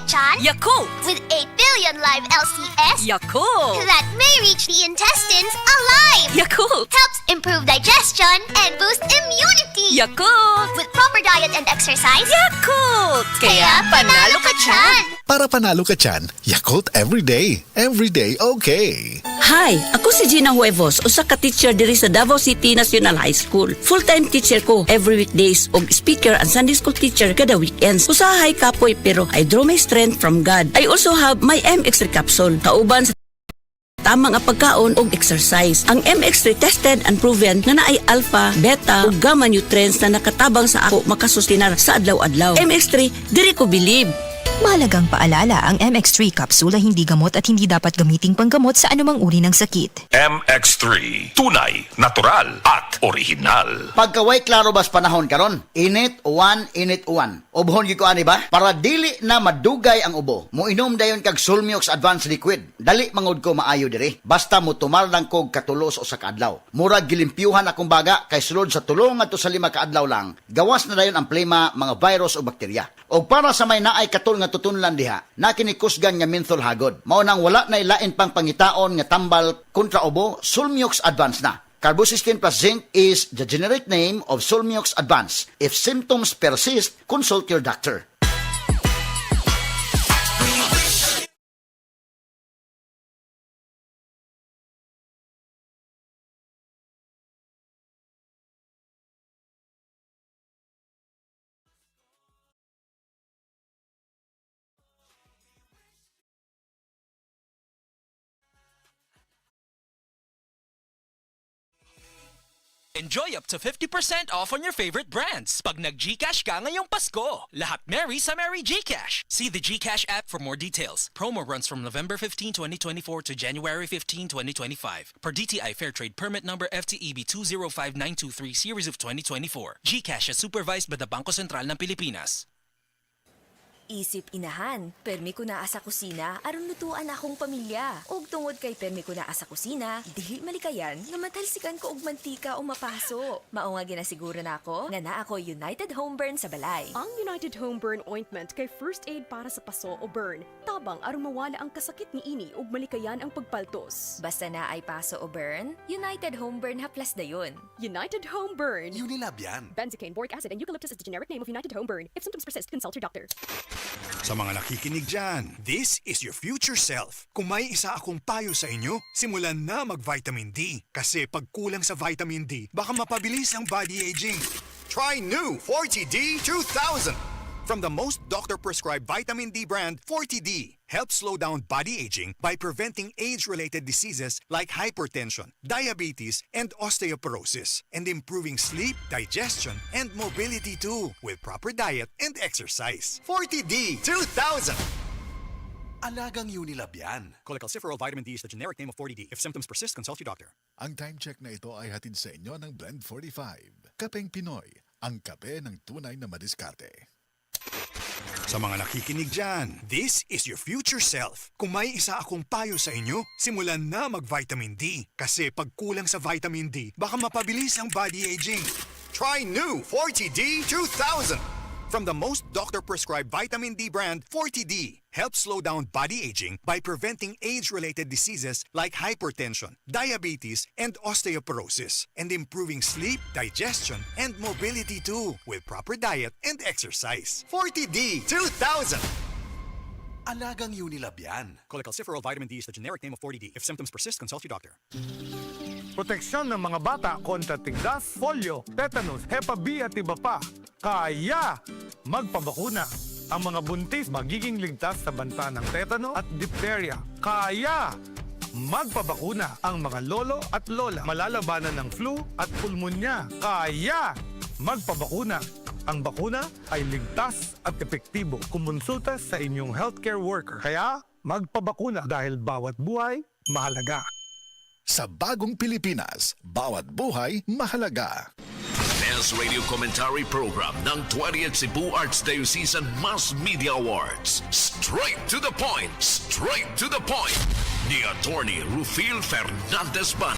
Lechon Yakult! with 8 billion live LCS Yakult! that may reach the intestines alive. Yakult! Helps improve digestion and boost immunity. Yakult! With proper diet and exercise, Yakult! Kaya panalo ka dyan! Para panalo ka dyan, Yakult everyday. Everyday okay. Hi, ako si Gina Huevos, usa ka teacher diri sa Davao City National High School. Full-time teacher ko every weekdays ug speaker and Sunday school teacher kada weekends. Usahay kapoy pero I draw my strength from God. I also have my MX3 capsule. Kauban sa tamang pagkaon ug exercise. Ang MX3 tested and proven na naay alpha, beta ug gamma nutrients na nakatabang sa ako makasustinar sa adlaw-adlaw. MX3, diri ko believe. Mahalagang paalala, ang MX3 kapsula hindi gamot at hindi dapat gamiting panggamot sa anumang uri ng sakit. MX3, tunay, natural at original. Pagkaway klaro bas panahon karon, init uwan. Ubhon gyud ko ani ba? Para dili na madugay ang ubo. Moinom dayon kag Sulmiox Advanced Liquid. Dali mangod ko maayo diri. Basta motumal lang kog katulos o sa kaadlaw. Murag gilimpyuhan akong baga kay sulod sa tulong ngadto sa 5 kaadlaw lang. Gawas na dayon ang plema, mga virus o bakterya. O para sa may naay katul nga tutunlan diha, na kinikusgan nga menthol hagod. Mao nang wala na ilain pang pangitaon nga tambal kontra ubo, Sulmiox Advance na. Carbocysteine plus zinc is the generic name of Sulmiox Advance. If symptoms persist, consult your doctor. Enjoy up to 50% off on your favorite brands pag nag-GCash ka ngayong Pasko. Lahat merry sa Merry GCash. See the GCash app for more details. Promo runs from November 15, 2024 to January 15, 2025. Per DTI Fairtrade Permit Number FTEB 205923 Series of 2024. GCash is supervised by the Bangko Sentral ng Pilipinas. Isip inahan, permi ko naa sa kusina, aron lutuan akong pamilya. Og tungod kay permi ko naa sa kusina, dili malikayan nga matalsikan ko og mantika o mapaso. Mao nga ginasiguro nako nga naa ako United Home Burn sa balay. Ang United Home Burn Ointment kay first aid para sa paso o burn. Tabang aron mawala ang kasakit ni ini ug malikayan ang pagpaltos. Basta na ay paso o burn, United Home Burn haplas dayon. United Home Burn. Unilab yan. Benzocaine, boric acid, and eucalyptus is the generic name of United Home Burn. If symptoms persist, consult your doctor. Sa mga nakikinig dyan, this is your future self. Kung may isa akong payo sa inyo, simulan na mag-vitamin D. Kasi pag kulang sa vitamin D, baka mapabilis ang body aging. Try new 40D 2000. From the most doctor-prescribed vitamin D brand, 40D helps slow down body aging by preventing age-related diseases like hypertension, diabetes, and osteoporosis, and improving sleep, digestion, and mobility too, with proper diet and exercise. 40D 2000! Alagang Unilab yan. Cholecalciferol vitamin D is the generic name of 40D. If symptoms persist, consult your doctor. Ang time check na ito ay hatid sa inyo ng Blend 45. Kapeng Pinoy, ang kape ng tunay na madiskarte. Sa mga nakikinig dyan, this is your future self. Kung may isa akong payo sa inyo, simulan na mag-vitamin D. Kasi pag kulang sa vitamin D, baka mapabilis ang body aging. Try new 40D 2000. From the most doctor-prescribed vitamin D brand, 40D helps slow down body aging by preventing age-related diseases like hypertension, diabetes, and osteoporosis, and improving sleep, digestion, and mobility too, with proper diet and exercise. 40D 2000! Alagang Unilab yan. Cholecalciferol vitamin D is the generic name of 40D. If symptoms persist, consult your doctor. Proteksyon ng mga bata kontra tigdas, polio, tetanus, Hep B at iba pa. Kaya magpabakuna. Ang mga buntis magiging ligtas sa banta ng tetano at diphtheria. Kaya magpabakuna. Ang mga lolo at lola malalabanan ng flu at pulmonya. Kaya magpabakuna. Ang bakuna ay ligtas at epektibo. Kumonsulta sa inyong healthcare worker. Kaya magpabakuna dahil bawat buhay mahalaga. Sa bagong Pilipinas, bawat buhay mahalaga. Best Radio Commentary Program ng 20th Cebu Archdiocese Mass Media Awards. Straight to the point! Straight to the point! Ni Attorney Rufil Fernandez Ban.